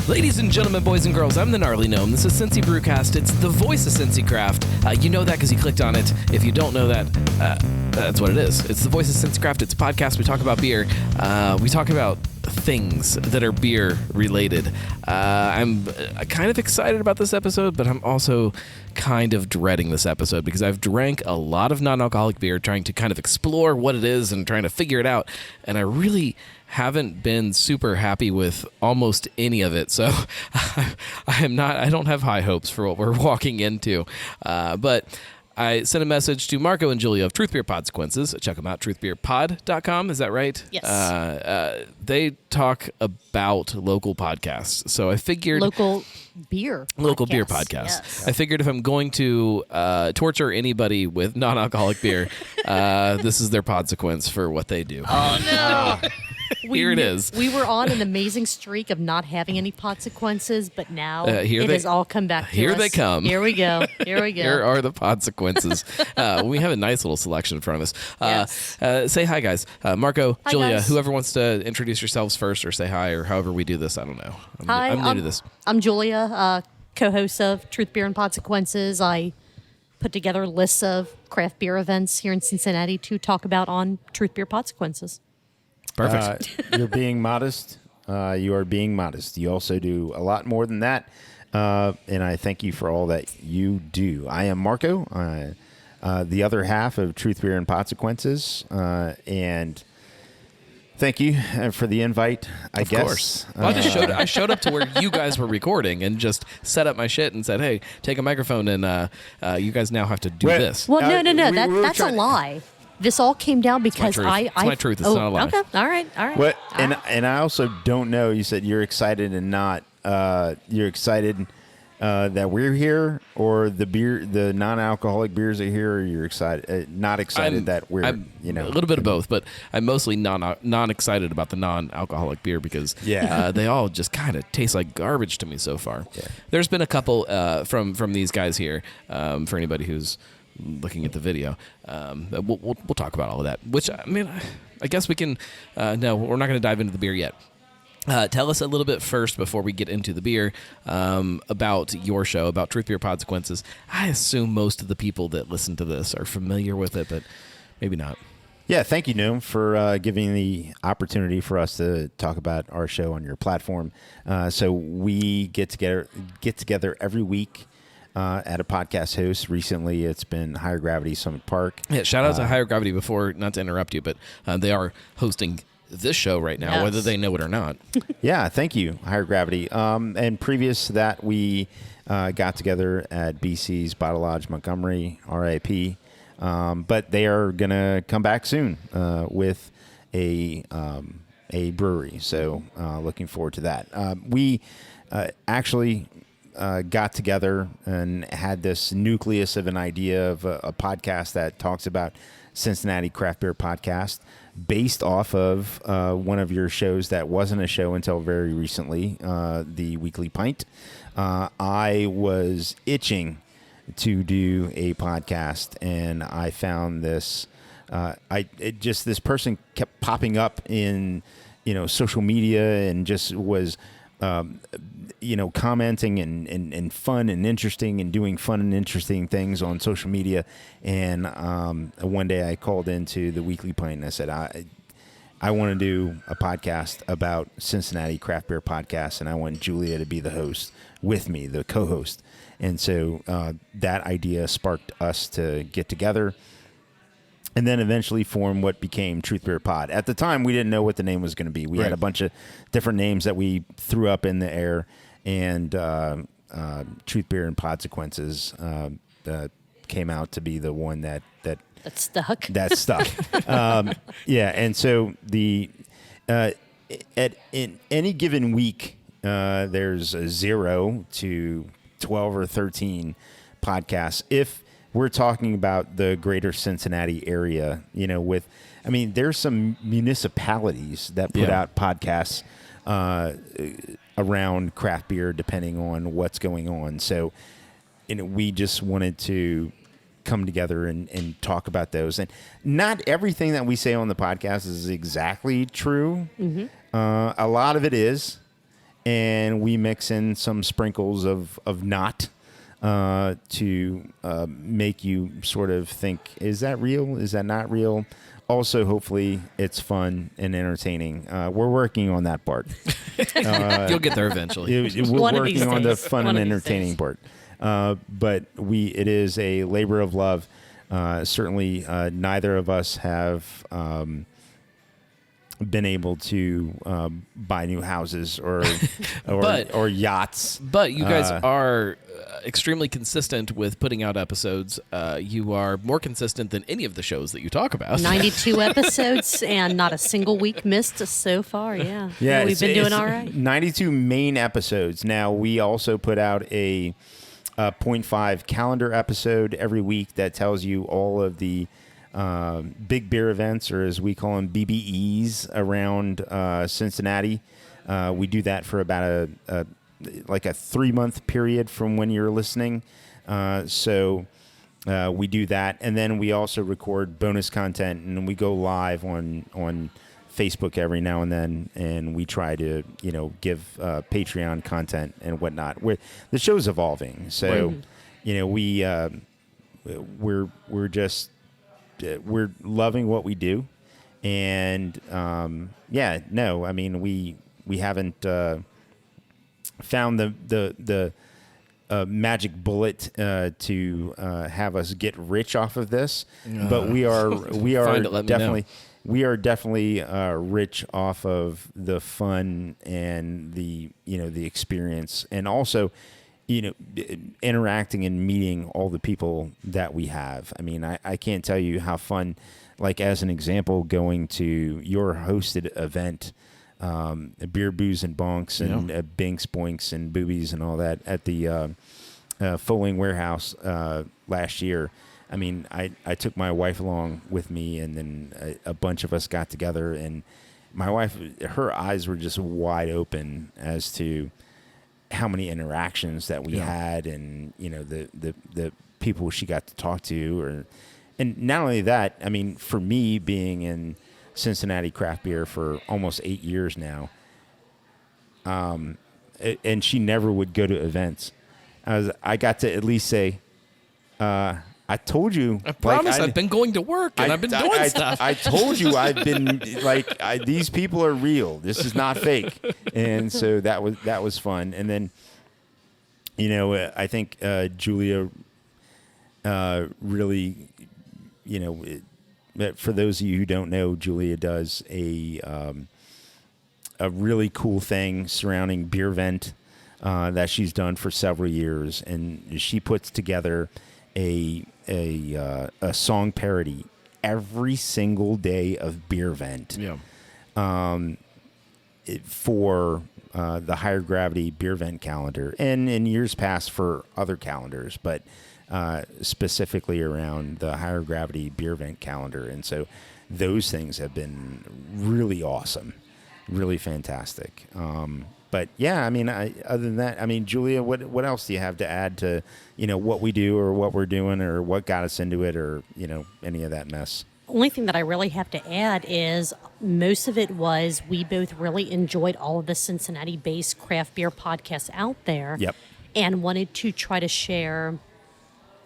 Ladies and gentlemen, boys and girls, I'm the Gnarly Gnome. This is Cincy Brewcast. It's the voice of Cincy Craft. You know that because you clicked on it. If you don't know that, that's what it is. It's the voice of Cincy Craft. It's a podcast. We talk about beer. We talk about things that are beer related. I'm kind of excited about this episode, but I'm also kind of dreading this episode because I've drank a lot of non-alcoholic beer trying to kind of explore what it is and trying to figure it out, and I really haven't been super happy with almost any of it. So I don't have high hopes for what we're walking into. But I sent a message to Marco and Julia of Truth Beer Podsequences. Check them out, truthbeerpod.com. Is that right? Yes. They talk about local podcasts. So I figured... Local beer podcasts. Yes. I figured if I'm going to torture anybody with non-alcoholic beer, this is their podsequence for what they do. Oh, no. Here it is. We were on an amazing streak of not having any podsequences, but now it has all come back to us. Here they come. Here we go. Here we go. Here are the podsequences. We have a nice little selection in front of us. Yes. Say hi, guys. Marco, Hi, Julia, guys. whoever wants to introduce yourselves first or say hi or however we do this, I don't know. Hi, I'm new to this. I'm Julia, co-host of Truth Beer and Podsequences. I put together lists of craft beer events here in Cincinnati to talk about on Truth Beer Podsequences. Perfect. You're being modest. You are being modest. You also do a lot more than that. And I thank you for all that you do. I am Marco, the other half of Truth Beer and Podsequences. And thank you for the invite, I guess. Of course. Well, I showed up to where you guys were recording and just set up my shit and said, hey, take a microphone and you guys now have to do this. Well, no. we were That's a lie. This all came down because It's my truth. It's not a lie. Okay. All right. What? And I also don't know. You said you're excited and not. You're excited that we're here, or the non-alcoholic beers are here, or you're excited, not excited that we're. I'm a little bit of both, but I'm mostly non-excited about the non-alcoholic beer because they all just kind of taste like garbage to me so far. Yeah. There's been a couple from these guys here. For anybody who's looking at the video, we'll talk about all of that, which I mean I guess we can no, we're not going to dive into the beer yet. Tell us a little bit first before we get into the beer about your show, about Truth Beer Podsequences. I assume most of the people that listen to this are familiar with it, but maybe not. Yeah, thank you, Noam, for giving the opportunity for us to talk about our show on your platform. So we get together every week at a podcast host. Recently, it's been Higher Gravity Summit Park. Yeah, shout out to Higher Gravity before, not to interrupt you, but they are hosting this show right now, whether they know it or not. Yeah, thank you, Higher Gravity. And previous to that, we got together at BC's Bottle Lodge Montgomery, RIP. But they are going to come back soon with a brewery. So looking forward to that. We actually got together and had this nucleus of an idea of a podcast that talks about Cincinnati Craft Beer Podcast based off of one of your shows that wasn't a show until very recently, the Weekly Pint. I was itching to do a podcast, and I found this. This person kept popping up in, social media, and just was, commenting and fun and interesting and doing fun and interesting things on social media. And one day I called into the Weekly Pint and I said, I want to do a podcast about Cincinnati Craft Beer Podcast, and I want Julia to be the host with me, the co-host. And so that idea sparked us to get together and then eventually form what became Truth Beer Pod. At the time, we didn't know what the name was going to be. We had a bunch of different names that we threw up in the air, and Truth Beer and Podsequences came out to be the one that stuck. That stuck. And so in any given week, there's a 0 to 12 or 13 podcasts. If we're talking about the greater Cincinnati area, there's some municipalities that put out podcasts around craft beer, depending on what's going on. So, we just wanted to come together and talk about those. And not everything that we say on the podcast is exactly true. Mm-hmm. A lot of it is. and we mix in some sprinkles of not to make you sort of think, is that real? Is that not real? Also, hopefully, it's fun and entertaining. We're working on that part. You'll get there eventually. We're One of working these on the days. fun One and of these entertaining days. part. But it is a labor of love. Certainly, neither of us have been able to buy new houses or or yachts. But you guys are extremely consistent with putting out episodes. You are more consistent than any of the shows that you talk about. 92 episodes and not a single week missed so far. Yeah. We've been doing all right. 92 main episodes. Now, we also put out a 0.5 calendar episode every week that tells you all of the big beer events, or as we call them, BBEs, around Cincinnati. We do that for about a 3-month period from when you're listening. So we do that, and then we also record bonus content, and we go live on Facebook every now and then, and we try to give Patreon content and whatnot. The show's evolving, so we're loving what we do, and we haven't found the magic bullet to have us get rich off of this, but we are Find it, let me know. definitely. We are definitely rich off of the fun and the experience, and also interacting and meeting all the people that we have. I mean, I can't tell you how fun, like as an example, going to your hosted event, Beer, Booze, and Bonks, and Binks, Boinks, and Boobies, and all that at the Foaling Warehouse last year. I mean, I took my wife along with me, and then a bunch of us got together, and my wife, her eyes were just wide open as to how many interactions that we had, and the people she got to talk to, and not only that, I mean, for me being in Cincinnati craft beer for almost 8 years now, and she never would go to events. I got to at least say, I told you. I promise I've been going to work and I've been doing stuff. I told you I've been these people are real. This is not fake. And so that was fun. And then, I think Julia really, for those of you who don't know, Julia does a really cool thing surrounding Beer Vent that she's done for several years, and she puts together a song parody every single day of Beer Vent. For the Higher Gravity Beer Vent calendar, and in years past for other calendars, but specifically around the Higher Gravity Beer Vent calendar. And so those things have been really awesome, really fantastic. But yeah, I mean, other than that, I mean, Julia, what else do you have to add to, what we do or what we're doing or what got us into it, or, any of that mess? Only thing that I really have to add is most of it was we both really enjoyed all of the Cincinnati-based craft beer podcasts out there. Yep. And wanted to try to share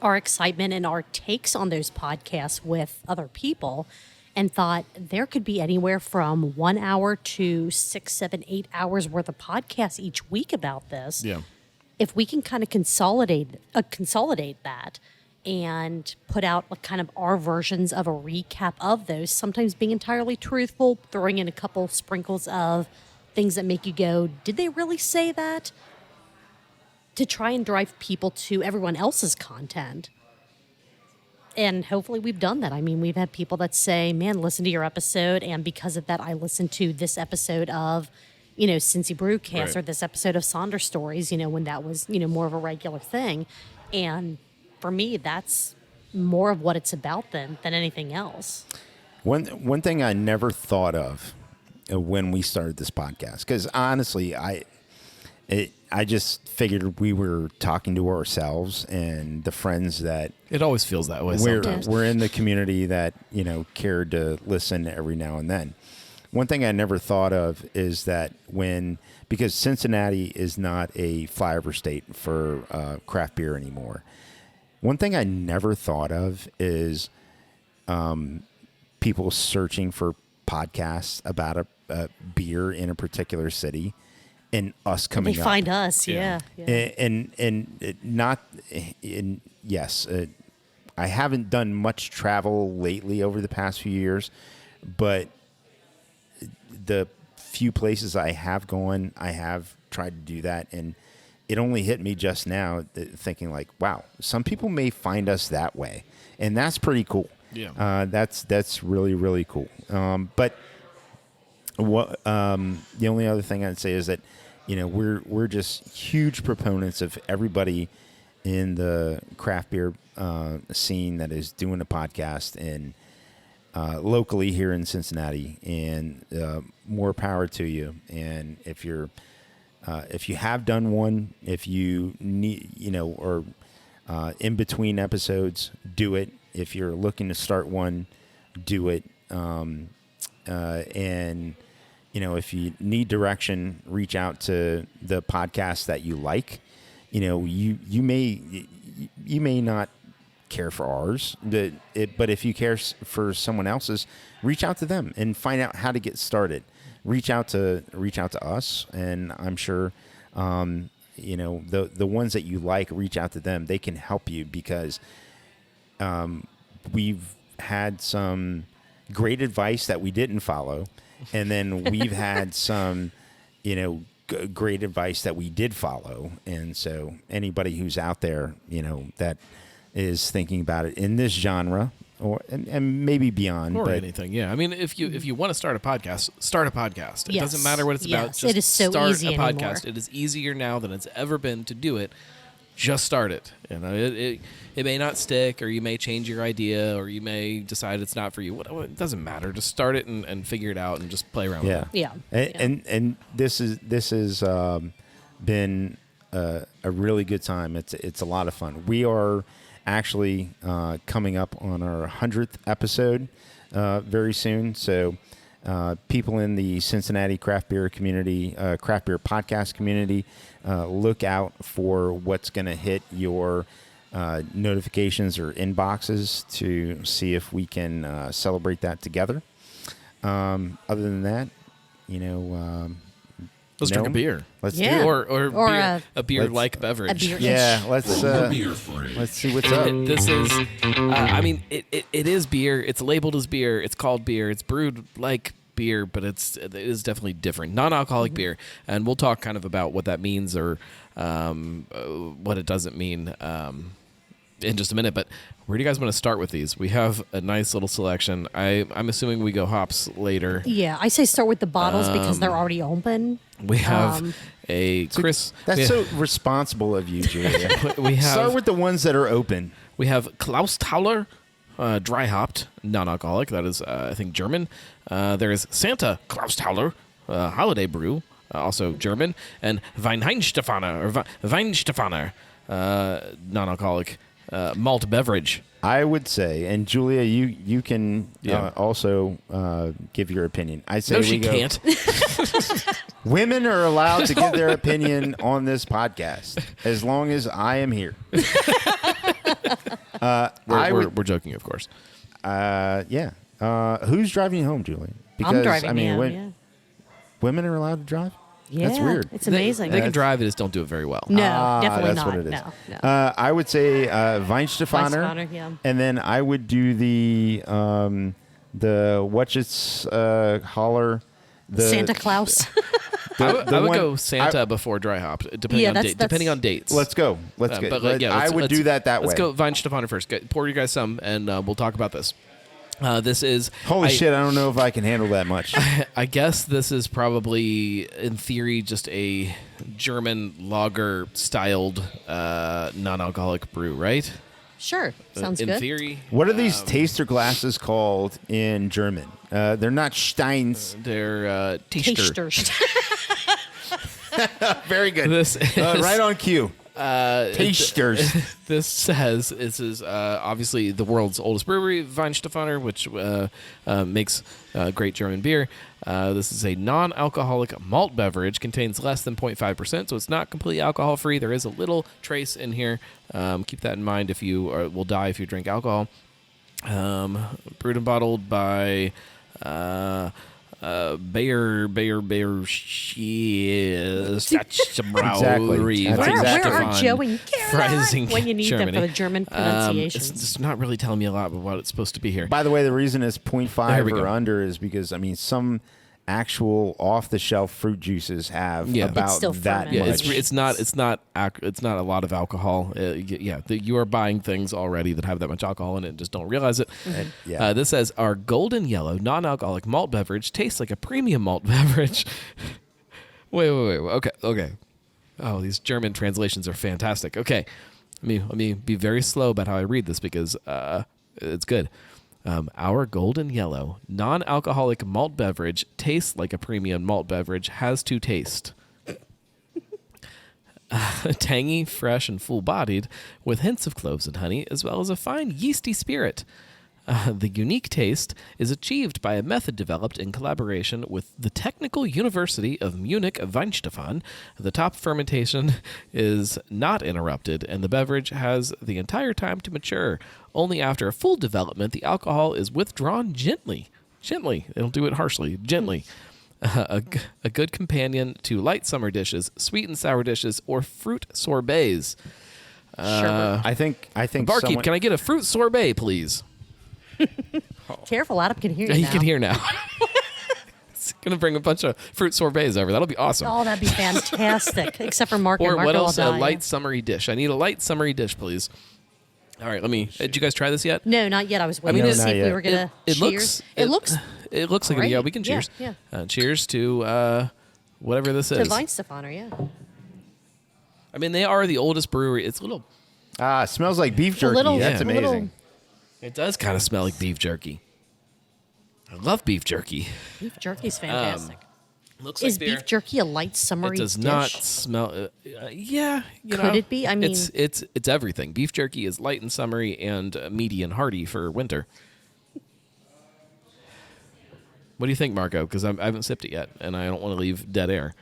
our excitement and our takes on those podcasts with other people, and thought there could be anywhere from 1 hour to 6, 7, 8 hours worth of podcasts each week about this. Yeah. If we can kind of consolidate that and put out kind of our versions of a recap of those, sometimes being entirely truthful, throwing in a couple sprinkles of things that make you go, did they really say that? To try and drive people to everyone else's content. And hopefully we've done that. I mean, we've had people that say, man, listen to your episode, and because of that, I listened to this episode of, Cincy Brewcast, Right. or this episode of Sonder Stories, when that was, more of a regular thing. And for me, that's more of what it's about than anything else. One thing I never thought of when we started this podcast, because honestly, I just figured we were talking to ourselves and the friends that It always feels that way sometimes. we're in the community that cared to listen every now and then. one thing I never thought of is that because Cincinnati is not a flyover state for craft beer anymore. One thing I never thought of is people searching for podcasts about a beer in a particular city, and us coming They up. find us, yeah. Yes, I haven't done much travel lately over the past few years, but the few places I have gone, I have tried to do that, and it only hit me just now thinking like, wow, some people may find us that way, and that's pretty cool. Yeah. That's really, really cool. But what the only other thing I'd say is that, we're just huge proponents of everybody in the craft beer scene that is doing a podcast and locally here in Cincinnati, and more power to you. And if you have done one, if you need, or in between episodes, do it. If you're looking to start one, do it. And if you need direction, reach out to the podcast that you like. You may not care for ours, but if you care for someone else's, reach out to them and find out how to get started. Reach out to us, and I'm sure the ones that you like, reach out to them. They can help you because we've had some great advice that we didn't follow, and then we've had some great advice that we did follow. And so anybody who's out there that is thinking about it in this genre and maybe beyond, or but anything. Yeah, I mean, if you want to start a podcast, start a podcast. It Yes. doesn't matter what it's about. Yes. Just It is so start easy a anymore. podcast. It is easier now than it's ever been to do it. Just start it. It may not stick, or you may change your idea, or you may decide it's not for you. It doesn't matter. Just start it and figure it out, and just play around with it. Yeah. And this has been a really good time. It's a lot of fun. We are actually coming up on our 100th episode very soon. So people in the Cincinnati craft beer community, craft beer podcast community, look out for what's going to hit your notifications or inboxes to see if we can celebrate that together. Other than that, Let's drink a beer. Let's Yeah. do it. Or beer, a beer-like beverage. a beer. Yeah, let's see what's up. This is, I mean, it is beer. It's labeled as beer. It's called beer. It's brewed like beer, but it is definitely different. Non-alcoholic beer, and we'll talk kind of about what that means or what it doesn't mean in just a minute. But where do you guys want to start with these? We have a nice little selection. I'm assuming we go hops later. Yeah, I say start with the bottles because they're already open. We have a Chris. That's so responsible of you, Julia. We have Start with the ones that are open. We have Clausthaler, dry hopped, non-alcoholic. That is, I think, German. There is Santa Clausthaler, holiday brew, also German, and Weihenstephaner, non-alcoholic malt beverage. I would say, and Julia, you can also give your opinion. I say No, we she go, can't. Women are allowed to give their opinion on this podcast as long as I am here. We're joking, of course. Yeah. Who's driving you home, Julia? I'm driving home, yeah. Women are allowed to drive? Yeah, That's weird. It's amazing. They can drive, they just don't do it very well. No, definitely that's not. what it is. No. I would say Weihenstephaner. Weihenstephaner, yeah. And then I would do the what's holler. The Santa Claus. I would one- go Santa before dry hop, depending on that's- depending on dates. Let's go. Let's go. But, yeah, I would do that way. Let's go Weihenstephaner first. Pour you guys some, and we'll talk about this. This is Holy shit! I don't know if I can handle that much. I guess this is probably, in theory, just a German lager-styled non-alcoholic brew, right? Sure, sounds in good. theory. What are these taster glasses called in German? They're not Steins. They're taster. Tasters. Very good. This is, Right on cue. Tasters. This says this is obviously the world's oldest brewery, Weihenstephaner, which makes great German beer. This is a non-alcoholic malt beverage, contains less than 0.5%, so it's not completely alcohol-free. There is a little trace in here. Keep that in mind if you will die if you drink alcohol. Brewed and bottled by Bayer Exactly. Where are Joe and Freising, Caroline when you need Germany. them for the German pronunciations? It's not really telling me a lot about what it's supposed to be here. By the way, the reason it's There 0.5 we or go. under is because, I mean, some actual off-the-shelf fruit juices have Yeah. It's about still that fermented. Yeah, much. it's not a lot of alcohol. You are buying things already that have that much alcohol in it and just don't realize it. Yeah. This says our golden yellow non-alcoholic malt beverage tastes like a premium malt beverage. Wait. Okay. Oh, these German translations are fantastic. Okay, let me be very slow about how I read this because it's good. Our golden yellow non-alcoholic malt beverage tastes like a premium malt beverage has to taste. Tangy, fresh, and full-bodied, with hints of cloves and honey, as well as a fine yeasty spirit. The unique taste is achieved by a method developed in collaboration with the Technical University of Munich Weihenstephaner. The top fermentation is not interrupted, and the beverage has the entire time to mature. Only after a full development, the alcohol is withdrawn gently. Gently. It'll do it harshly. Gently. A good companion to light summer dishes, sweet and sour dishes, or fruit sorbets. Sure. I think Barkeep, someone, can I get a fruit sorbet, please? Careful, Adam can hear you You now. can hear now. It's going to bring a bunch of fruit sorbets over. That'll be awesome. Oh, that'd be fantastic. Except for Mark. Or and Mark what will else? A die. light summery dish. I need a light summery dish, please. All right, let me. Did you guys try this yet? No, not yet. I was waiting mean, to No, see not if we yet. were gonna It cheers. looks. It looks like great. yeah. We can cheers. Yeah. Cheers to whatever this To is. Weihenstephaner, yeah. I mean, they are the oldest brewery. It's a little. smells like beef jerky. little- That's a amazing. little- It does kind of smell like beef jerky. I love beef jerky. Beef jerky's fantastic. Looks Is like beer. beef jerky a light summery It does dish? not smell. Yeah, you Could know, it be? I mean- it's everything. Beef jerky is light and summery and meaty and hearty for winter. What do you think, Marco? Because I haven't sipped it yet, and I don't want to leave dead air.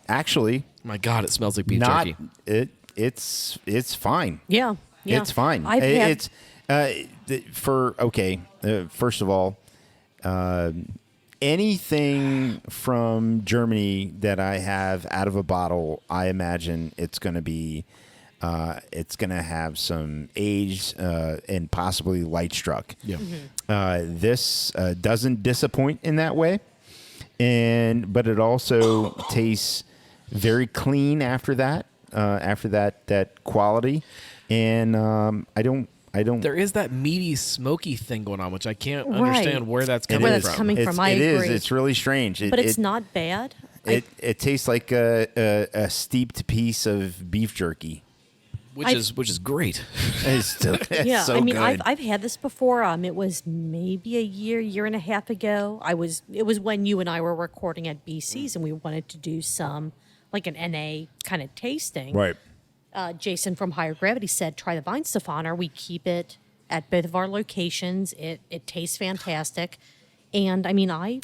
Actually, My God, it smells like beef not jerky. it's fine. Yeah. It's fine. I've had, It's first of all, anything from Germany that I have out of a bottle, I imagine it's going to be, it's going to have some age and possibly light struck. Yeah. This doesn't disappoint in that way, but it also tastes very clean after that. After that quality, and I don't. There is that meaty, smoky thing going on, which I can't Right. understand where that's It coming Where is. that's from. coming from, I It is. agree. It's really strange. but it's not bad. It tastes like a steeped piece of beef jerky. which is great. It's Yeah, so I mean, good. I've had this before. It was maybe a year and a half ago. It was when you and I were recording at BC's, and we wanted to do some like an NA kind of tasting. right. Jason from Higher Gravity said, "Try the Weihenstephaner. We keep it at both of our locations. It tastes fantastic." And I mean, I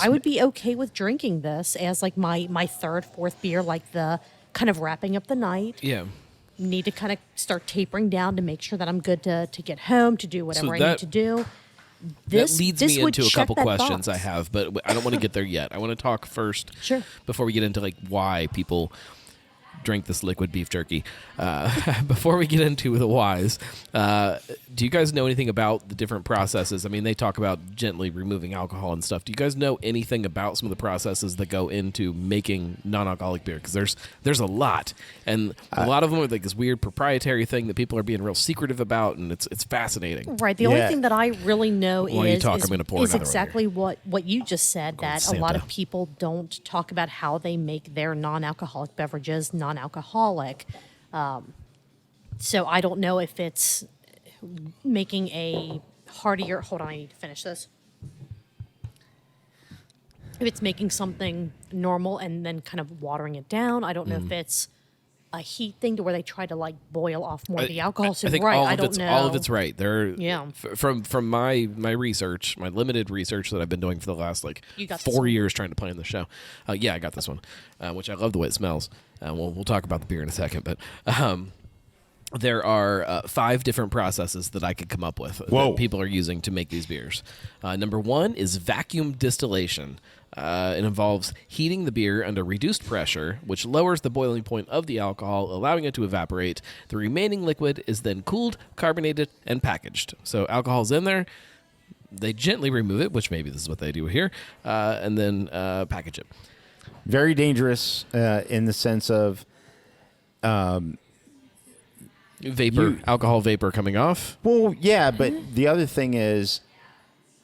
would be okay with drinking this as like my third, fourth beer, like the kind of wrapping up the night. Yeah. Need to kind of start tapering down to make sure that I'm good to get home, to do whatever I need to do. That leads me would into a check couple that questions box. I have, but I don't want to get there yet. I want to talk first, Sure. before we get into like why people drink this liquid beef jerky. Before we get into the whys, do you guys know anything about the different processes? I mean, they talk about gently removing alcohol and stuff. Do you guys know anything about some of the processes that go into making non-alcoholic beer? Because there's a lot, and a lot of them are like this weird proprietary thing that people are being real secretive about, and it's fascinating. Right. The only Yeah. thing that I really know While you is, talk, I'm gonna pour is another one exactly what you just said, Going that a lot Santa. of people don't talk about how they make their non-alcoholic beverages non-alcoholic. So I don't know if it's making a heartier. Hold on, I need to finish this. if it's making something normal and then kind of watering it down. I don't know if it's a heat thing to where they try to like boil off more of the alcohol. So I think right, all I of don't it's know. all of it's right. Yeah. From my research, my limited research that I've been doing for the last You got 4 years trying to plan the show. Yeah, I got this one, which I love the way it smells. We'll talk about the beer in a second, but there are 5 different processes that I could come up with that people are using to make these beers. Number 1 is vacuum distillation. It involves heating the beer under reduced pressure, which lowers the boiling point of the alcohol, allowing it to evaporate. The remaining liquid is then cooled, carbonated, and packaged. So alcohol's in there. They gently remove it, which maybe this is what they do here, and then package it. Very dangerous in the sense of Alcohol vapor coming off. well, yeah, but the other thing is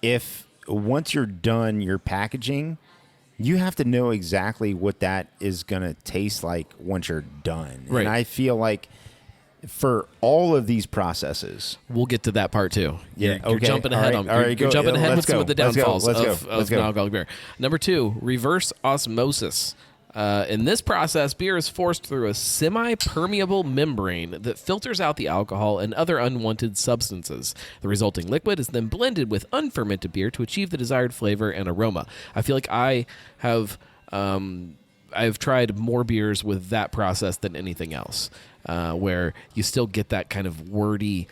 if once you're done your packaging, you have to know exactly what that is going to taste like once you're done. Right. And I feel like for all of these processes, We'll get to that part too. Yeah, You're okay. jumping All ahead right, on. all right, You're go. jumping ahead Let's with some go. of the Let's go. downfalls Let's go. of Let's go. non-alcoholic beer. Number 2, reverse osmosis. In this process, beer is forced through a semi-permeable membrane that filters out the alcohol and other unwanted substances. The resulting liquid is then blended with unfermented beer to achieve the desired flavor and aroma. I feel like I've tried more beers with that process than anything else, where you still get that kind of wordy,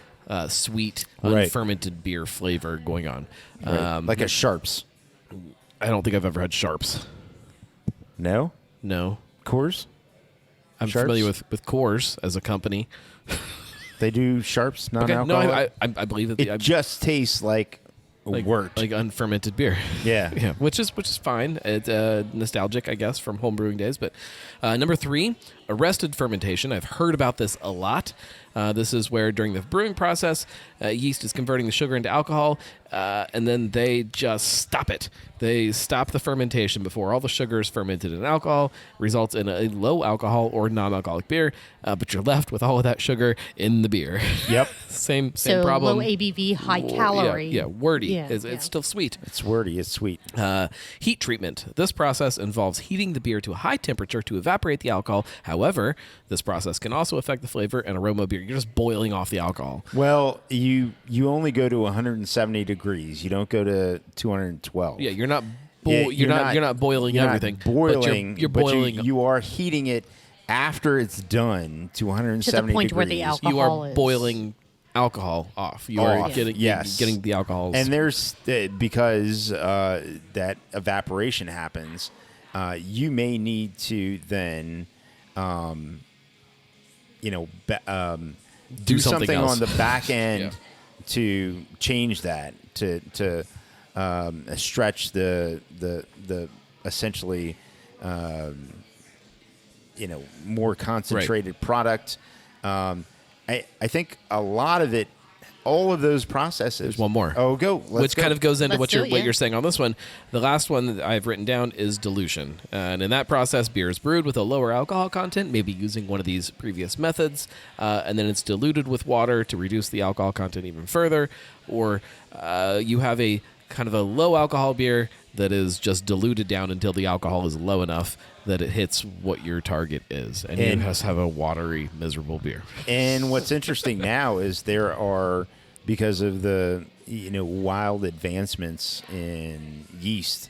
sweet, Right. unfermented beer flavor going on. right, like a Sharps. I don't think I've ever had Sharps. No? No. Coors? I'm Sharps? familiar with Coors as a company. They do Sharps, Okay, no, non-alcoholic? I believe that It just tastes like wort. like unfermented beer. Yeah. Yeah, which is fine. It's nostalgic, I guess, from home brewing days. But number 3, arrested fermentation. I've heard about this a lot. This is where during the brewing process, yeast is converting the sugar into alcohol, and then they just stop it. They stop the fermentation before all the sugar is fermented in alcohol, results in a low alcohol or non-alcoholic beer, but you're left with all of that sugar in the beer. Yep. same So problem. low ABV, high calorie. Yeah, wordy. Yeah, It's yeah. still sweet. It's wordy. It's sweet. Heat treatment. This process involves heating the beer to a high temperature to evaporate the alcohol. However, this process can also affect the flavor and aroma of beer. You're just boiling off the alcohol. Well, you only go to 170 degrees. You don't go to 212. Yeah, you're not. Yeah, you're not boiling you're not everything. boiling. But you're but boiling. You are heating it after it's done to 170 point degrees. where the alcohol you are is- boiling alcohol off. You are Off, getting yes. getting the alcohols. And there's because that evaporation happens, you may need to then, do something else. on the back end Yeah. to change that to stretch the essentially more concentrated product. I think a lot of it, all of those processes. There's one more. Oh, go. Which kind of goes into Let's what do you're it, what yeah. you're saying on this one. The last one that I've written down is dilution, and in that process, beer is brewed with a lower alcohol content, maybe using one of these previous methods, and then it's diluted with water to reduce the alcohol content even further, or you have a kind of a low alcohol beer that is just diluted down until the alcohol is low enough that it hits what your target is, and you just have a watery, miserable beer. And what's interesting now is there are, because of the wild advancements in yeast,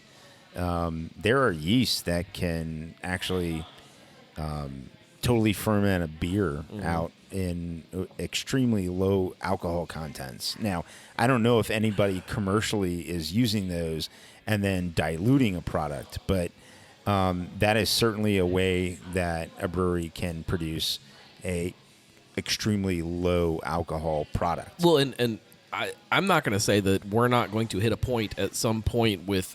there are yeasts that can actually totally ferment a beer out in extremely low alcohol contents. Now, I don't know if anybody commercially is using those and then diluting a product, but that is certainly a way that a brewery can produce a extremely low alcohol product. Well, and I'm not going to say that we're not going to hit a point at some point with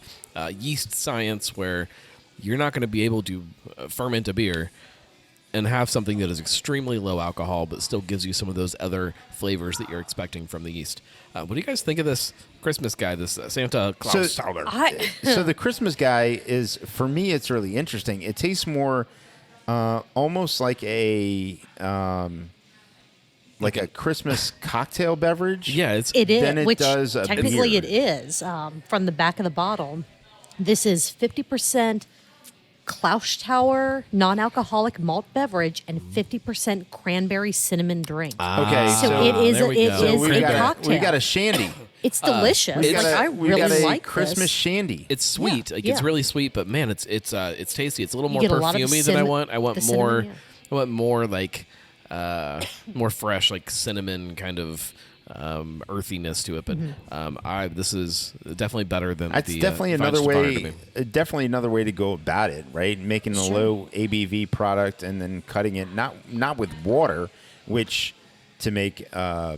yeast science where you're not going to be able to ferment a beer and have something that is extremely low alcohol but still gives you some of those other flavors that you're expecting from the yeast. What do you guys think of this Christmas guy, this Santa Clausthaler? So the Christmas guy is, for me, it's really interesting. It tastes more almost like a Christmas cocktail beverage. Yeah, It is, Than it which does a technically beer. it is from the back of the bottle. This is 50% Clausthaler non-alcoholic malt beverage and 50% cranberry cinnamon drink. Okay, So it is there a, we it go. is we a got cocktail. we got a shandy. It's delicious. We Like got I we got really a like Christmas this. shandy. It's sweet. Like it's Yeah. really sweet, but man, it's tasty. It's a little You more get a lot of the perfumey than I cinnamon- want. I want the more. cinnamon, yeah. I want more like more fresh, like cinnamon kind of earthiness to it. But this is definitely better than That's the definitely another way. Definitely another way to go about it, right? Making a low ABV product and then cutting it not with water, which to make a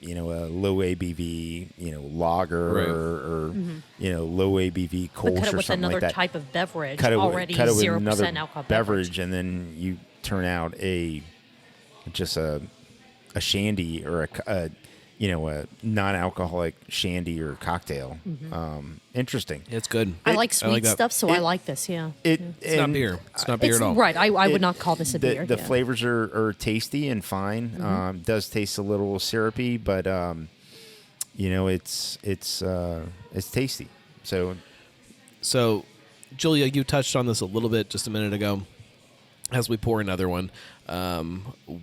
low ABV lager Right. or low ABV But Kolsch cut it or with something another like that. type of beverage Cut it already with 0% another alcohol beverage, and then you turn out a shandy or a non-alcoholic shandy or cocktail. Interesting. It's good. I like sweet that. stuff, so I like this. Yeah, It's not beer. It's not beer it's at all. right. I would not call this a beer. The yeah. flavors are tasty and fine. Does taste a little syrupy, but it's tasty. So, Julia, you touched on this a little bit just a minute ago. As we pour another one,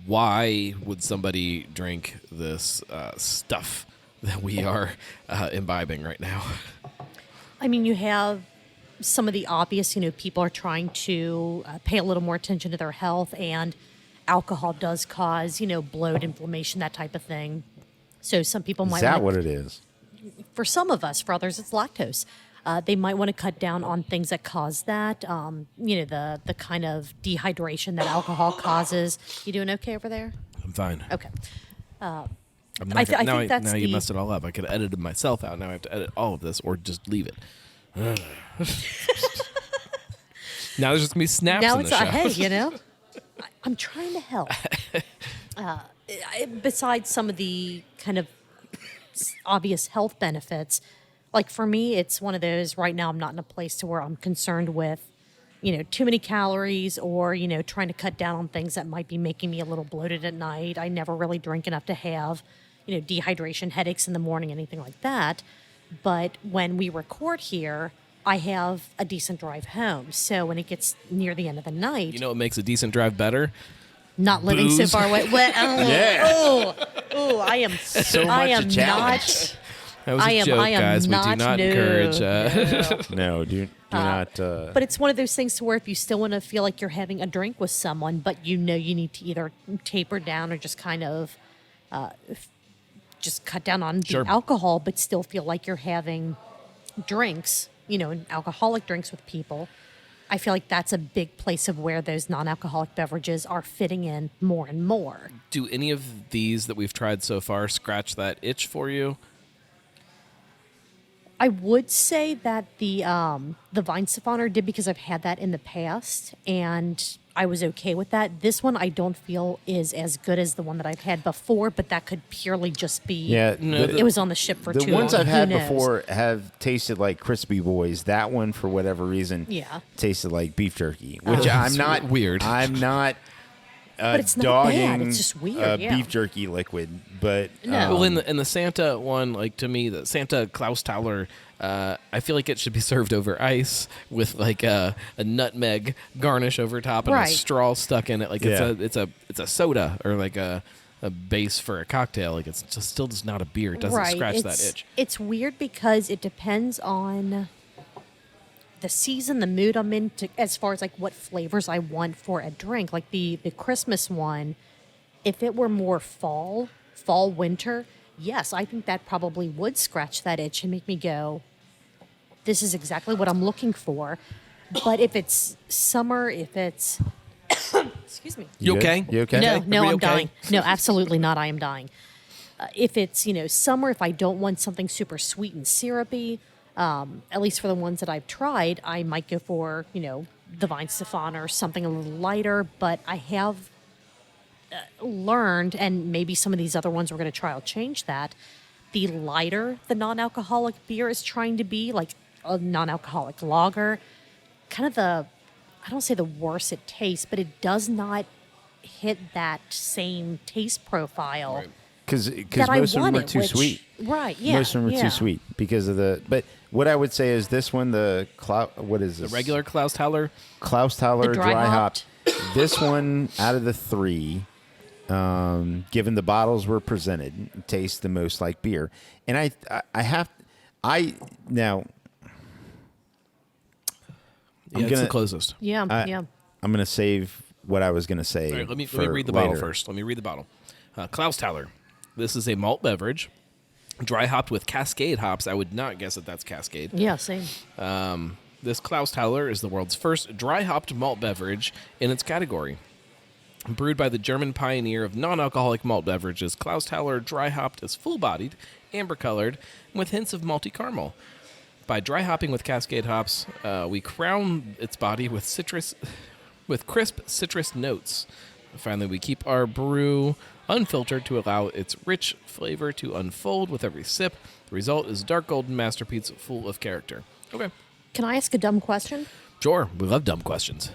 why would somebody drink this stuff that we are imbibing right now? I mean, you have some of the obvious, people are trying to pay a little more attention to their health, and alcohol does cause, bloat, inflammation, that type of thing. So some people might Is that wanna- what it is? for some of us, for others, it's lactose. They might want to cut down on things that cause that. The kind of dehydration that alcohol causes. You doing okay over there? I'm fine. Okay. I'm I not gonna- think that's now you the- messed it all up. I could have edited myself out. Now I have to edit all of this or just leave it. Now there's just me snaps Now in it's the show. hey, I'm trying to help. Besides some of the kind of obvious health benefits, like for me, it's one of those. Right now, I'm not in a place to where I'm concerned with, too many calories or trying to cut down on things that might be making me a little bloated at night. I never really drink enough to have, dehydration, headaches in the morning, anything like that. But when we record here, I have a decent drive home. So when it gets near the end of the night, You know what makes a decent drive better? not living so booze. far away. I am. So I much am a challenge. That was I a am- joke, I am guys. We do not- not no, encourage. No, do not. But it's one of those things to where if you still want to feel like you're having a drink with someone, but you need to either taper down or just kind of just cut down on Sure. the alcohol, but still feel like you're having drinks, alcoholic drinks with people. I feel like that's a big place of where those non-alcoholic beverages are fitting in more and more. Do any of these that we've tried so far scratch that itch for you? I would say that the Weihenstephaner did, because I've had that in the past and I was okay with that. This one I don't feel is as good as the one that I've had before, but that could purely just be Yeah, it was on the ship for the too ones long. I've Who had knows? before have tasted like crispy boys. That one, for whatever reason, Yeah. tasted like beef jerky, which I'm It's not weird. I'm not it's not dogging bad. It's just weird, yeah. beef jerky liquid, but No. Well, in the Santa one, like to me, the Santa Clausthaler, I feel like it should be served over ice with like a nutmeg garnish over top and Right. a straw stuck in it. Like Yeah. it's a soda or like a base for a cocktail. Like it's just still just not a beer. It doesn't scratch that itch. It's weird because it depends on the season, the mood I'm in, as far as like what flavors I want for a drink. Like the Christmas one, if it were more fall, winter, yes, I think that probably would scratch that itch and make me go, this is exactly what I'm looking for. But if it's summer, if it's excuse me. You good? okay? You okay? No, Okay. no, Are we I'm okay? dying. No, absolutely not. I am dying. If it's, summer, if I don't want something super sweet and syrupy, at least for the ones that I've tried, I might go for, the Weihenstephaner or something a little lighter. But I have learned, and maybe some of these other ones we're going to try will change that, the lighter the non-alcoholic beer is trying to be, like a non-alcoholic lager, kind of I don't say the worse it tastes, but it does not hit that same taste profile because that I most of them are wanted, too sweet. Right, yeah. Most of them are too sweet because of the. But what I would say is this one, what is this? The regular Clausthaler. Clausthaler The dry dry hopped. hopped. This one out of the three, given the bottles were presented, tastes the most like beer. And now. Yeah, it's the closest. Yeah, yeah. I'm gonna save what I was gonna say. All right, let me for read the later. bottle first. Let me read the bottle. Clausthaler. This is a malt beverage, dry hopped with Cascade hops. I would not guess that that's Cascade. Yeah, same. This Clausthaler is the world's first dry hopped malt beverage in its category. Brewed by the German pioneer of non-alcoholic malt beverages, Clausthaler dry hopped is full-bodied, amber-colored, and with hints of malty caramel. By dry hopping with Cascade hops, we crown its body with crisp citrus notes. Finally, we keep our brew unfiltered to allow its rich flavor to unfold with every sip. The result is a dark golden masterpiece full of character. Okay. Can I ask a dumb question? Sure. We love dumb questions.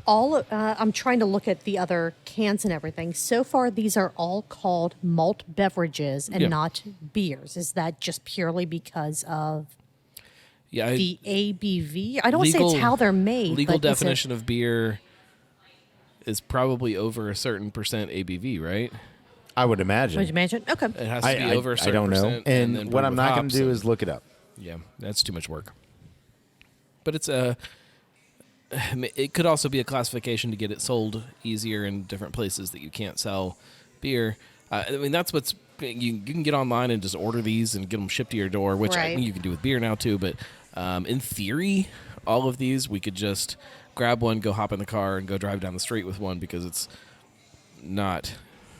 I'm trying to look at the other cans and everything. So far, these are all called malt beverages and not beers. Is that just purely because of the ABV? I don't want to say it's how they're made. Legal but definition of beer is probably over a certain percent ABV, right? I would imagine. Would you imagine? Okay. It has to be over a certain I don't know. percent. And then what brewed I'm with not going hops to do and- is look it up. Yeah, that's too much work. But it could also be a classification to get it sold easier in different places that you can't sell beer. I mean, that's what's you can get online and just order these and get them shipped to your door, which I Right. think you can do with beer now too. But in theory, all of these we could just grab one, go hop in the car, and go drive down the street with one because it's not.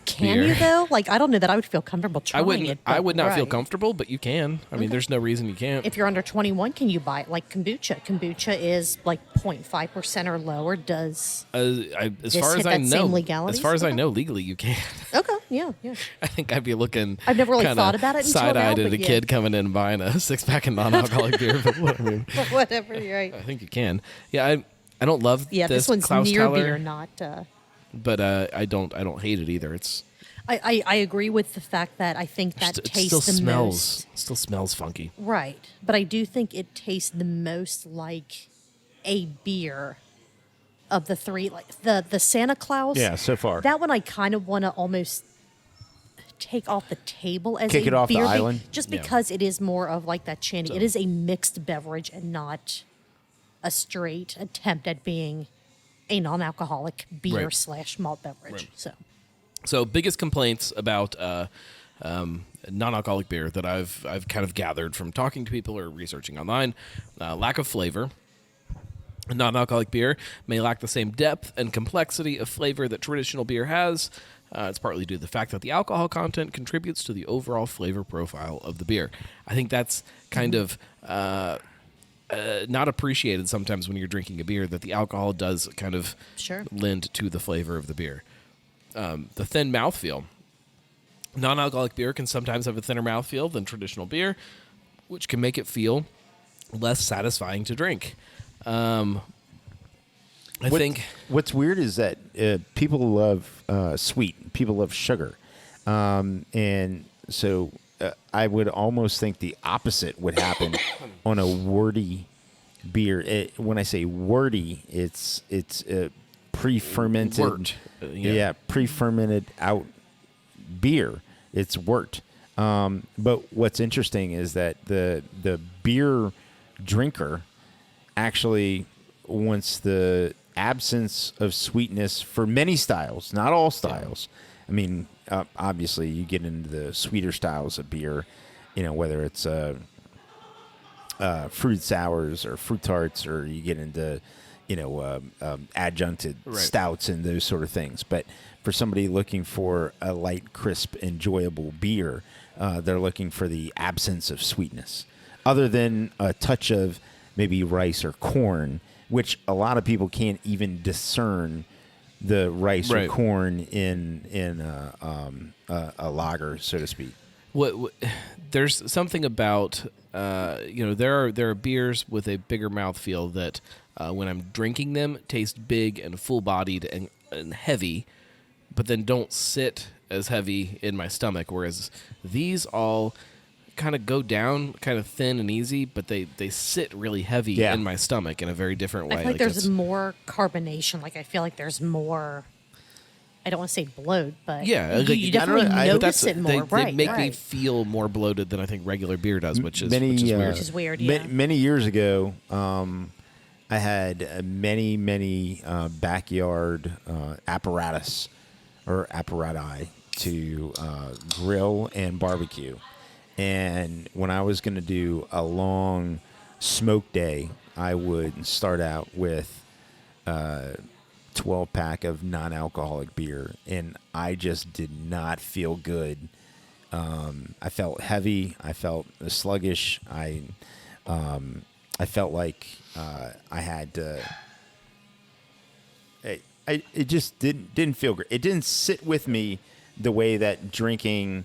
Can beer. you though? Like, I don't know that I would feel comfortable I trying it. I but- would not feel right. comfortable, but you can. I mean, there's no reason you can't. If you're under 21, can you buy it? Like kombucha? Kombucha is like 0.5% or lower. Does as this far hit as I that know, same legalities? as far as I Okay. know, legally you can. okay? Yeah, yeah. I think I'd be looking. I've never really kinda thought about it until now, side-eyed at but a yeah. kid coming in and buying a 6-pack of non-alcoholic beer. But what I mean, Whatever. You're right. I think you can. Yeah, I don't love Yeah, this one's Clausthaler, near beer, not. but I don't hate it either. It's I agree with the fact that I think that it tastes still the smells most. still smells funky. Right, but I do think it tastes the most like a beer of the three. Like the Santa Claus. Yeah, so far. That one I kind of want to almost take off the table as Kick a it off the beer island? just Yeah. because it is more of like that shandy. So- It is a mixed beverage and not a straight attempt at being a non-alcoholic beer Right. / malt beverage. Right. So biggest complaints about non-alcoholic beer that I've kind of gathered from talking to people or researching online: lack of flavor. Non-alcoholic beer may lack the same depth and complexity of flavor that traditional beer has. It's partly due to the fact that the alcohol content contributes to the overall flavor profile of the beer. I think that's kind of not appreciated sometimes when you're drinking a beer, that the alcohol does kind of Sure. lend to the flavor of the beer. The thin mouthfeel. Non-alcoholic beer can sometimes have a thinner mouthfeel than traditional beer, which can make it feel less satisfying to drink. I think What's weird is that people love sweet. People love sugar. And so I would almost think the opposite would happen on a wordy beer. When I say wordy, it's pre-fermented. Wort. Yeah, pre-fermented out beer. It's wort. But what's interesting is that the beer drinker actually wants the absence of sweetness for many styles, not all styles. I mean, obviously, you get into the sweeter styles of beer, whether it's fruit sours or fruit tarts, or you get into, adjuncted stouts and those sort of things. But for somebody looking for a light, crisp, enjoyable beer, they're looking for the absence of sweetness, other than a touch of maybe rice or corn, which a lot of people can't even discern the rice or corn in a lager, so to speak. what there's something about there are beers with a bigger mouthfeel that when I'm drinking them taste big and full-bodied and heavy, but then don't sit as heavy in my stomach, whereas these all kind of go down kind of thin and easy, but they sit really heavy in my stomach in a very different way. I feel like there's more carbonation. Like I feel like there's more. I don't want to say bloat, but you definitely notice it more. They make me feel more bloated than I think regular beer does, which is weird. Which is weird. Yeah. Many years ago, I had many backyard apparatus or apparati to grill and barbecue. And when I was going to do a long smoke day, I would start out with 12-pack of non-alcoholic beer, and I just did not feel good. I felt heavy. I felt sluggish. I felt like I had to. It just didn't feel great. It didn't sit with me the way that drinking.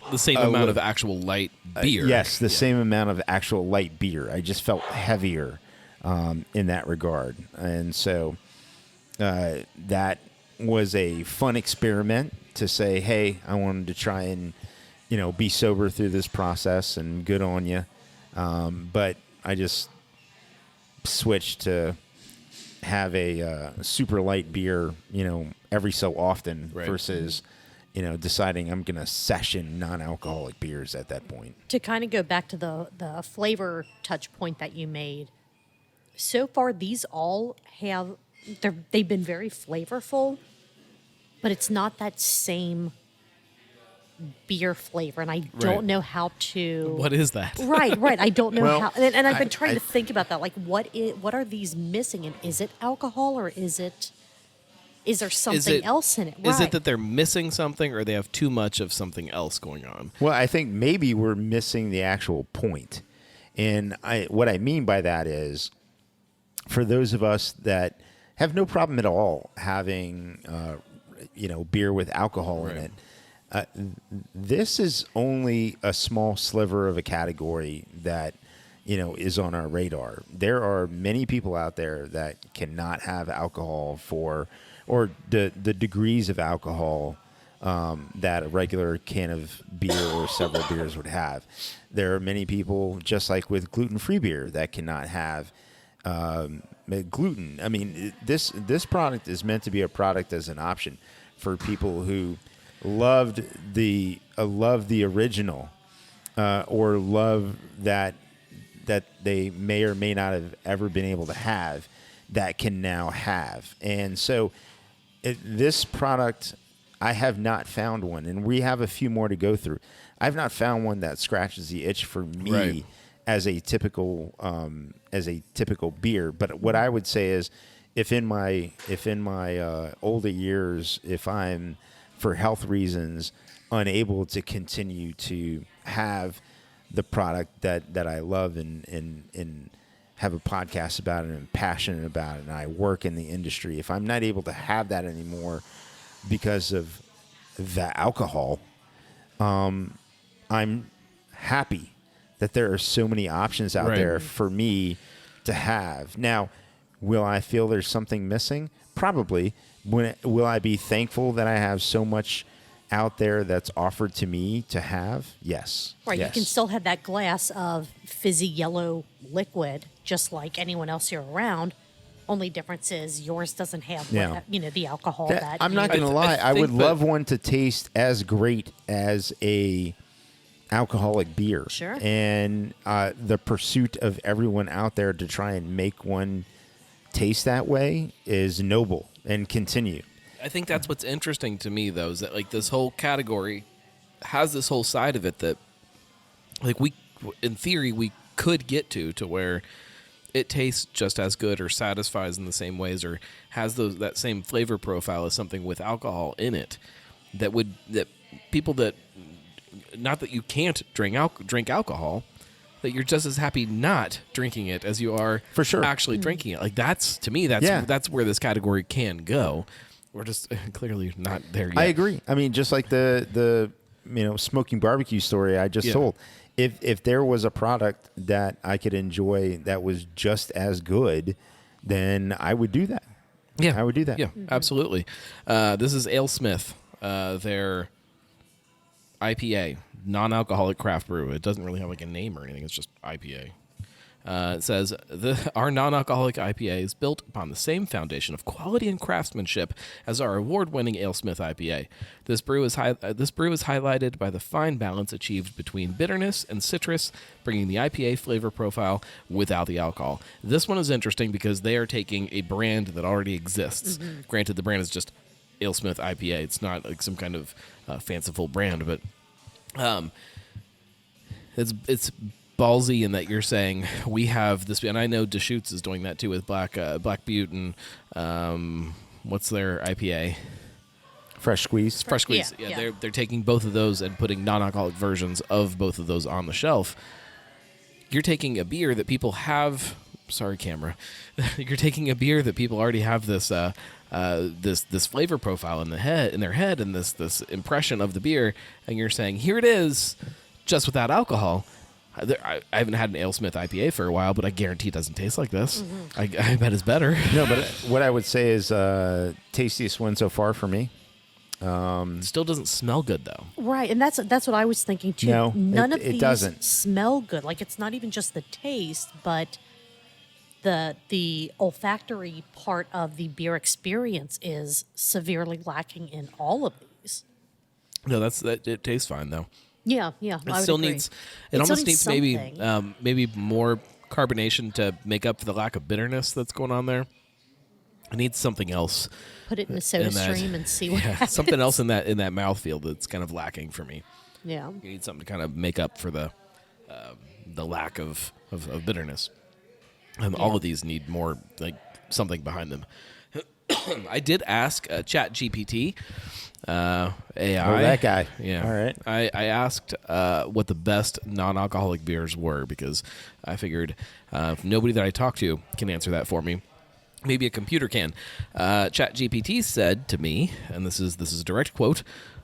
The same amount of actual light beer. Yes, the same amount of actual light beer. I just felt heavier in that regard. And so that was a fun experiment to say, hey, I wanted to try and, be sober through this process, and good on you. But I just switched to have a super light beer, every so often versus... deciding I'm going to session non-alcoholic beers at that point. To kind of go back to the flavor touch point that you made, so far these all they've been very flavorful, but it's not that same beer flavor, and I don't know how to... What is that? Right. I don't know how... And I've been trying to think about that. Like, what are these missing? And is it alcohol, or is there something else in it? Is it that they're missing something, or they have too much of something else going on? Well, I think maybe we're missing the actual point. And what I mean by that is, for those of us that have no problem at all having, beer with alcohol in it, this is only a small sliver of a category that, is on our radar. There are many people out there that cannot have alcohol or the degrees of alcohol that a regular can of beer or several beers would have. There are many people, just like with gluten-free beer, that cannot have gluten. I mean, this product is meant to be a product as an option for people who love the original or love that they may or may not have ever been able to have, that can now have. And so this product, I have not found one, and we have a few more to go through. I've not found one that scratches the itch for me as a typical beer. But what I would say is, if in my older years, if I'm, for health reasons, unable to continue to have the product that I love and have a podcast about it and I'm passionate about it, and I work in the industry, if I'm not able to have that anymore because of the alcohol, I'm happy that there are so many options out there for me to have. Now, will I feel there's something missing? Probably. Will I be thankful that I have so much out there that's offered to me to have? Yes. Right. Yes. You can still have that glass of fizzy yellow liquid, just like anyone else here around. Only difference is yours doesn't have the alcohol that I'm not going to lie. I would love one to taste as great as a alcoholic beer. Sure. And the pursuit of everyone out there to try and make one taste that way is noble, and continue. I think that's what's interesting to me, though, is that like this whole category has this whole side of it that, like, we, in theory, we could get to where it tastes just as good or satisfies in the same ways or has that same flavor profile as something with alcohol in it. That people that, not that you can't drink alcohol, that you're just as happy not drinking it as you are for sure actually drinking it. Like, that's, to me, that's where this category can go. We're just clearly not there yet. I agree. I mean, just like the smoking barbecue story I just told. If there was a product that I could enjoy that was just as good, then I would do that. Yeah, I would do that. Yeah, absolutely. This is Alesmith their IPA, non-alcoholic craft brew. It doesn't really have like a name or anything. It's just IPA. It says, our non-alcoholic IPA is built upon the same foundation of quality and craftsmanship as our award-winning Alesmith IPA. This brew is highlighted by the fine balance achieved between bitterness and citrus, bringing the IPA flavor profile without the alcohol. This one is interesting because they are taking a brand that already exists. Mm-hmm. Granted, the brand is just Alesmith IPA. It's not like some kind of fanciful brand, but it's ballsy in that you're saying we have this, and I know Deschutes is doing that too with Black Butte and what's their IPA? Fresh Squeeze. Fresh Squeeze. Yeah. They're taking both of those and putting non-alcoholic versions of both of those on the shelf. You're taking a beer that people have. Sorry, camera. You're taking a beer that people already have this this flavor profile in their head, and this impression of the beer, and you're saying here it is, just without alcohol. I haven't had an Alesmith IPA for a while, but I guarantee it doesn't taste like this. Mm-hmm. I bet it's better. No, but what I would say is tastiest one so far for me. Still doesn't smell good though. Right, and that's what I was thinking too. No, None of it these doesn't smell good. Like it's not even just the taste, but the olfactory part of the beer experience is severely lacking in all of these. No, it tastes fine though. Yeah. It still needs. It almost needs maybe more carbonation to make up for the lack of bitterness that's going on there. It needs something else. Put it in a soda stream and see what happens. Something else in that mouthfeel that's kind of lacking for me. Yeah, you need something to kind of make up for the lack of bitterness. All of these need more like something behind them. I did ask ChatGPT. AI. Oh, that guy. Yeah. All right. I asked what the best non-alcoholic beers were because I figured if nobody that I talked to can answer that for me, maybe a computer can. ChatGPT said to me, and this is a direct quote,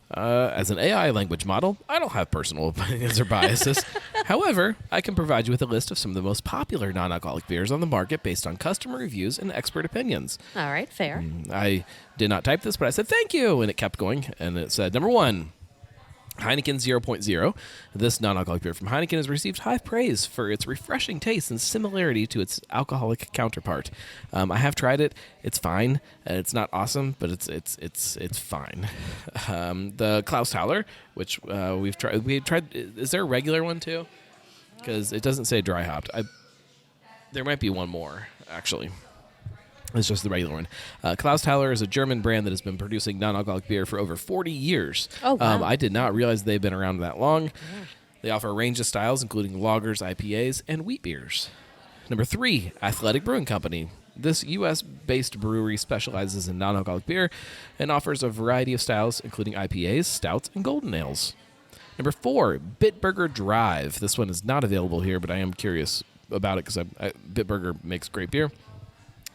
as an AI language model, I don't have personal opinions or biases. However, I can provide you with a list of some of the most popular non-alcoholic beers on the market based on customer reviews and expert opinions. All right, fair. I did not type this, but I said thank you, and it kept going, and it said, number 1, Heineken 0.0. This non-alcoholic beer from Heineken has received high praise for its refreshing taste and similarity to its alcoholic counterpart. I have tried it. It's fine. It's not awesome, but it's fine. The Clausthaler, which we tried. Is there a regular one too? Because it doesn't say dry hopped. There might be one more actually. It's just the regular one. Clausthaler is a German brand that has been producing non-alcoholic beer for over 40 years. Oh, wow. I did not realize they've been around that long. Yeah. They offer a range of styles, including lagers, IPAs, and wheat beers. Number 3, Athletic Brewing Company. This U.S.-based brewery specializes in non-alcoholic beer and offers a variety of styles, including IPAs, stouts, and golden ales. Number 4, Bitburger Drive. This one is not available here, but I am curious about it because Bitburger makes great beer.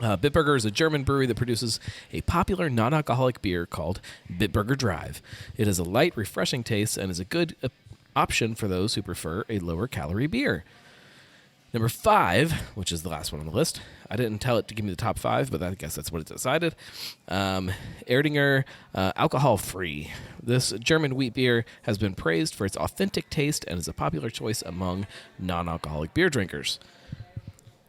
Bitburger is a German brewery that produces a popular non-alcoholic beer called Bitburger Drive. It has a light, refreshing taste and is a good option for those who prefer a lower-calorie beer. Number 5, which is the last one on the list. I didn't tell it to give me the top 5, but I guess that's what it decided. Erdinger Alcohol-Free. This German wheat beer has been praised for its authentic taste and is a popular choice among non-alcoholic beer drinkers.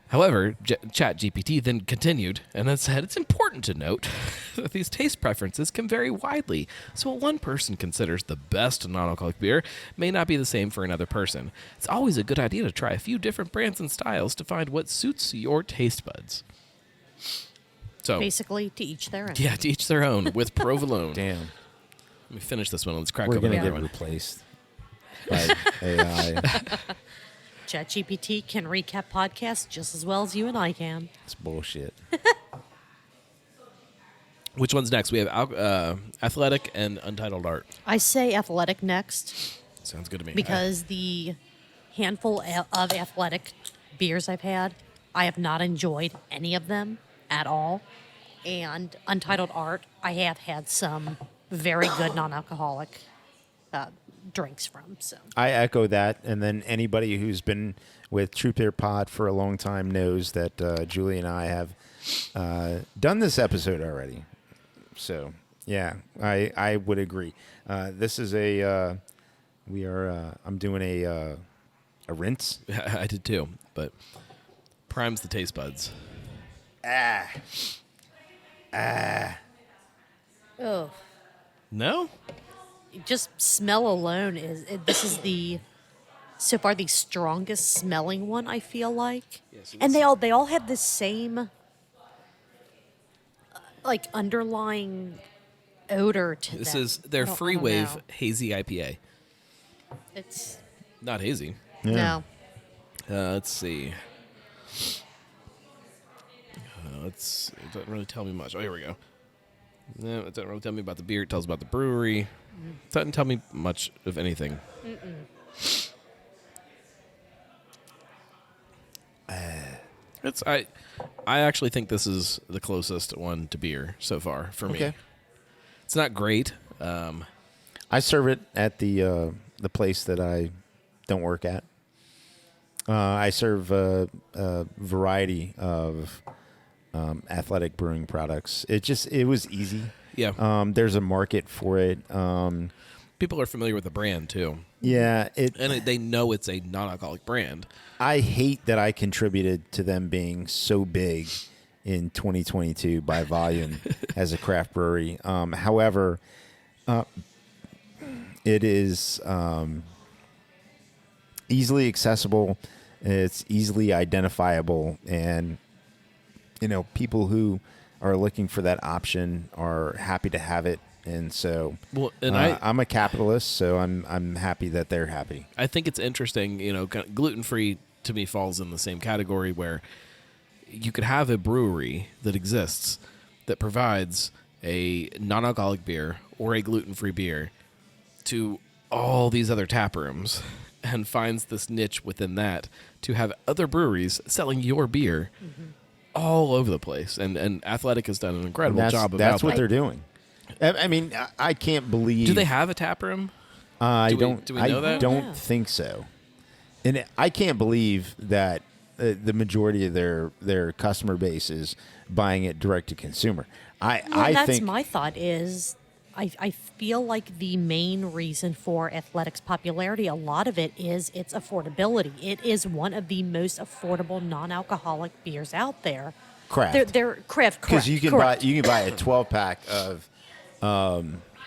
However, ChatGPT then continued and then said, it's important to note that these taste preferences can vary widely, so what one person considers the best non-alcoholic beer may not be the same for another person. It's always a good idea to try a few different brands and styles to find what suits your taste buds. So basically, to each their own. Yeah, to each their own, with provolone. Damn. Let me finish this one. Let's crack We're open going to another get one. replaced by AI. ChatGPT can recap podcasts just as well as you and I can. It's bullshit. Which one's next? We have Athletic and Untitled Art. I say Athletic next. Sounds good to me. Because the handful of Athletic beers I've had, I have not enjoyed any of them at all. And Untitled Art, I have had some very good non-alcoholic drinks from. So I echo that, and then anybody who's been with Truth Beer Pod for a long time knows that Julie and I have done this episode already. So Yeah, I would agree. This is I'm doing a rinse. I did too, but primes the taste buds. Oh, No? just smell alone this is so far the strongest smelling one, I feel like. Yeah, so And this- they all have the same like underlying odor to This them. is their I don't free wave know. hazy IPA. It's Not hazy. no. Let's see. It doesn't really tell me much. Oh, here we go. No, it doesn't really tell me about the beer. It tells about the brewery. It doesn't tell me much of anything. I actually think this is the closest one to beer so far for me. Okay. It's not great. I serve it at the place that I don't work at. I serve a variety of athletic brewing products. It was easy. Yeah. There's a market for it. People are familiar with the brand too, Yeah, and they know it's a non-alcoholic brand. I hate that I contributed to them being so big in 2022 by volume as a craft brewery. However, it is easily accessible. It's easily identifiable, and people who are looking for that option are happy to have it. And so, Well, and I'm a capitalist, so I'm happy that they're happy. I think it's interesting, gluten-free to me falls in the same category where you could have a brewery that exists that provides a non-alcoholic beer or a gluten-free beer to all these other tap rooms and finds this niche within that to have other breweries selling your beer all over the place. And Athletic has done an incredible job about That's what that. they're doing. I mean, I can't believe. Do they have a tap room? I do we know that? I don't think so. And I can't believe that the majority of their customer base is buying it direct to consumer. I That's think my thought is I feel like the main reason for Athletics' popularity, a lot of it is its affordability. It is one of the most affordable non-alcoholic beers out there. craft. They're craft, Because you can correct. buy a 12-pack of,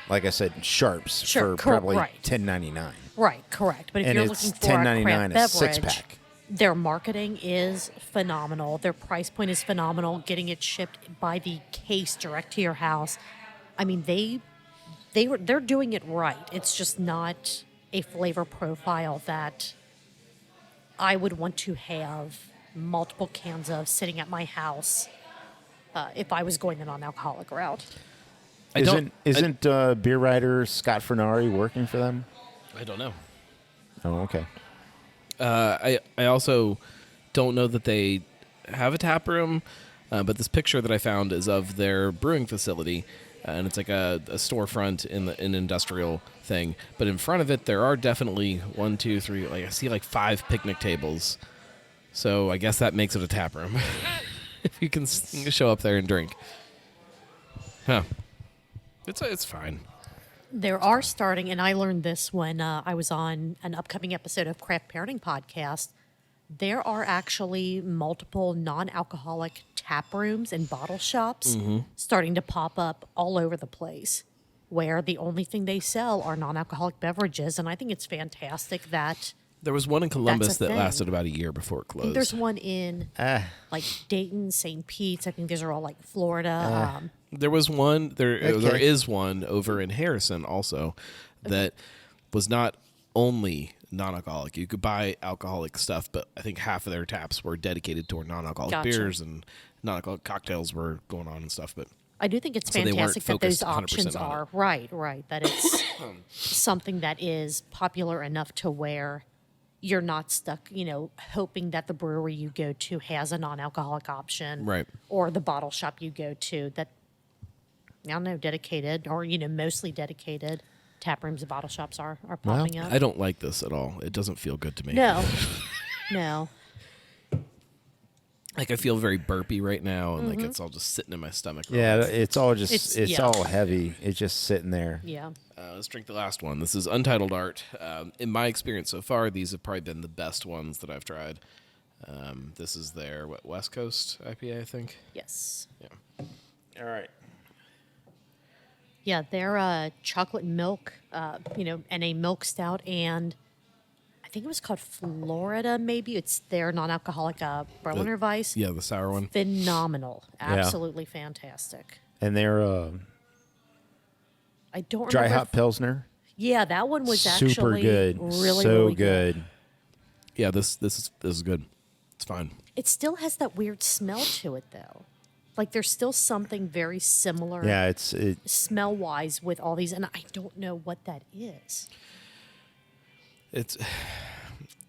like I said, Sharps Sure, for probably right. $10.99. Right, correct. But if And you're it's looking for a $10.99 craft a beverage, six-pack. their marketing is phenomenal. Their price point is phenomenal. Getting it shipped by the case direct to your house. I mean, they're doing it right. It's just not a flavor profile that I would want to have multiple cans of sitting at my house if I was going the non-alcoholic route. Isn't beer writer Scott Fernari working for them? I don't know. Oh, okay. I also don't know that they have a tap room, but this picture that I found is of their brewing facility, and it's like a storefront in an industrial thing. But in front of it, there are definitely 1, 2, 3. Like I see like 5 picnic tables. So I guess that makes it a tap room. If you can show up there and drink, huh? It's fine. There are starting, and I learned this when I was on an upcoming episode of Craft Parenting Podcast. There are actually multiple non-alcoholic tap rooms and bottle shops starting to pop up all over the place, where the only thing they sell are non-alcoholic beverages. And I think it's fantastic that There was one in Columbus That's a that thing. lasted about a year before it I think closed. there's one in like Dayton, St. Pete's. I think these are all like Florida. There was one. There Okay. is one over in Harrison also that was not only non-alcoholic. You could buy alcoholic stuff, but I think half of their taps were dedicated toward non-alcoholic Gotcha. beers, and non-alcoholic cocktails were going on and stuff. But I do think it's So they weren't fantastic that those focused 100% options on it. are right. That it's something that is popular enough to where you're not stuck, hoping that the brewery you go to has a non-alcoholic option, Right. Or the bottle shop you go to that, I don't know, dedicated or mostly dedicated tap rooms and bottle shops are popping up. I don't like this at all. It doesn't feel good to me. No, no. Like I feel very burpy right now, and like it's all just sitting in my stomach. Yeah, it's all just it's yeah. all heavy. It's just sitting there. Yeah. Let's drink the last one. This is Untitled Art. In my experience so far, these have probably been the best ones that I've tried. This is their West Coast IPA, I think. Yes. Yeah. All right. Yeah, they're chocolate milk, and a milk stout, and I think it was called Florida, maybe. It's their non-alcoholic Berliner Weiss. Yeah, the sour one. Phenomenal. Absolutely fantastic. And they're I don't dry remember. hop pilsner. Yeah, that one was Super actually good. really, so really good. Yeah, this is good. It's fine. It still has that weird smell to it, though. Like there's still something very similar. Yeah, smell-wise with all these, and I don't know what that is.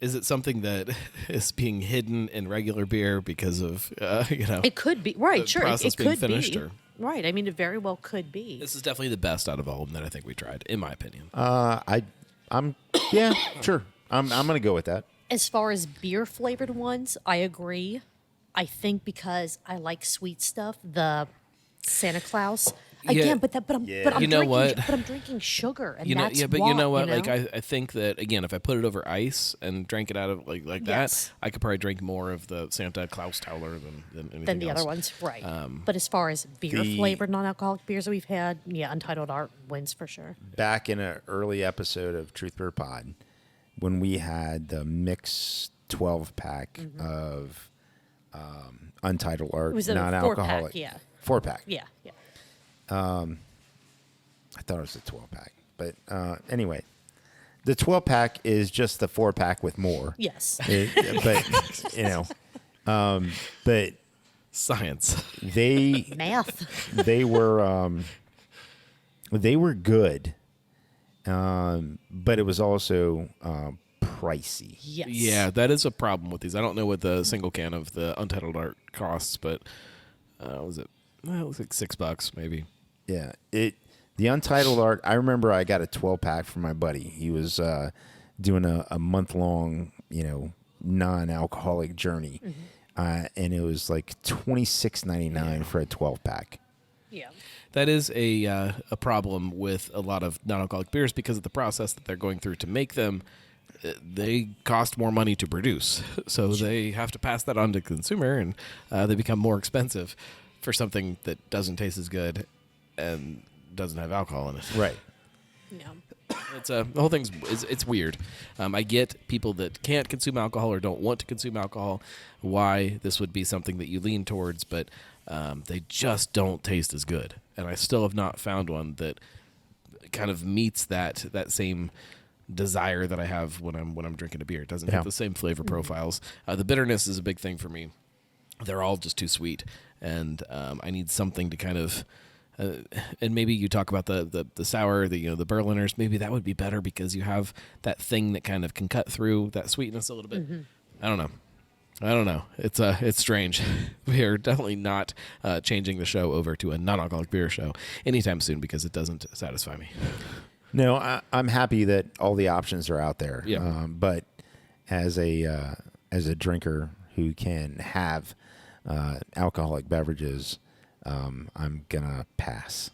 Is it something that is being hidden in regular beer because of It could be right. the Sure, process it being could finished, be. or- Right. I mean, it very well could be. This is definitely the best out of all of them that I think we tried, in my opinion. I'm yeah, sure. I'm gonna go with that. As far as beer flavored ones, I agree. I think because I like sweet stuff, the Santa Claus. Yeah. Again, but I'm You know drinking, what? But I'm drinking sugar, and You know, that's but why, you know what? you know? Like I think that again, if I put it over ice and drank it out of like Yes. that, I could probably drink more of the Santa Clausthaler than anything than the else. other ones, right? But as far as beer flavored non-alcoholic beers that we've had, yeah, Untitled Art wins for sure. Back in an early episode of Truth Beer Pod, when we had the mix 12-pack of Untitled Art, It was a non-alcoholic. 4-pack, yeah. 4-pack. Yeah. I thought it was a 12-pack. But anyway, the 12-pack is just the 4-pack with more. Yes. But Science. they Math. they were good, but it was also pricey. Yes. Yeah, that is a problem with these. I don't know what the single can of the Untitled Art costs, but was it? Well, it was like $6 maybe. Yeah, the Untitled Art. I remember I got a 12-pack from my buddy. He was doing a month-long, non-alcoholic journey, and it was like $26.99 for a 12-pack. Yeah. That is a problem with a lot of non-alcoholic beers because of the process that they're going through to make them. They cost more money to produce, so they have to pass that on to the consumer, and they become more expensive for something that doesn't taste as good and doesn't have alcohol in it. Right. Yeah. It's the whole thing's it's weird. I get people that can't consume alcohol or don't want to consume alcohol. Why this would be something that you lean towards, but they just don't taste as good. And I still have not found one that kind of meets that same desire that I have when I'm drinking a beer. It doesn't have the same flavor profiles. The bitterness is a big thing for me. They're all just too sweet, and I need something to kind of. And maybe you talk about the sour, the Berliners. Maybe that would be better because you have that thing that kind of can cut through that sweetness a little bit. I don't know. It's strange. We are definitely not changing the show over to a non-alcoholic beer show anytime soon because it doesn't satisfy me. No, I'm happy that all the options are out there. Yeah. But as a drinker who can have alcoholic beverages, I'm gonna pass.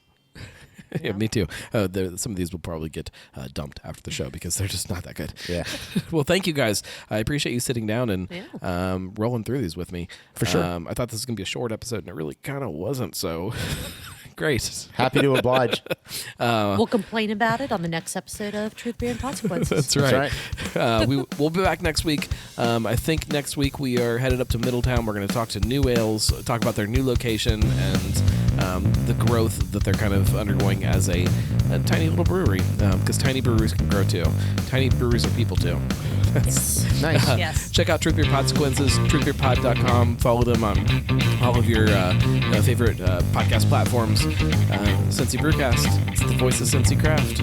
Yeah, me too. Some of these will probably get dumped after the show because they're just not that good. Yeah. Well, thank you guys. I appreciate you sitting down and rolling through these with me. For sure. I thought this was going to be a short episode, and it really kind of wasn't, so great. Happy to oblige. We'll complain about it on the next episode of Truth, Beer, and Podsequences. That's right. We'll be back next week. I think next week we are headed up to Middletown. We're going to talk to New Ales, talk about their new location and the growth that they're kind of undergoing as a tiny little brewery. Because tiny breweries can grow too. Tiny breweries are people too. Yes. Nice. Yes. Check out Truth Beer Podsequences, truthbeerpod.com. Follow them on all of your favorite podcast platforms. Cincy Brewcast. It's the voice of Cincy Craft.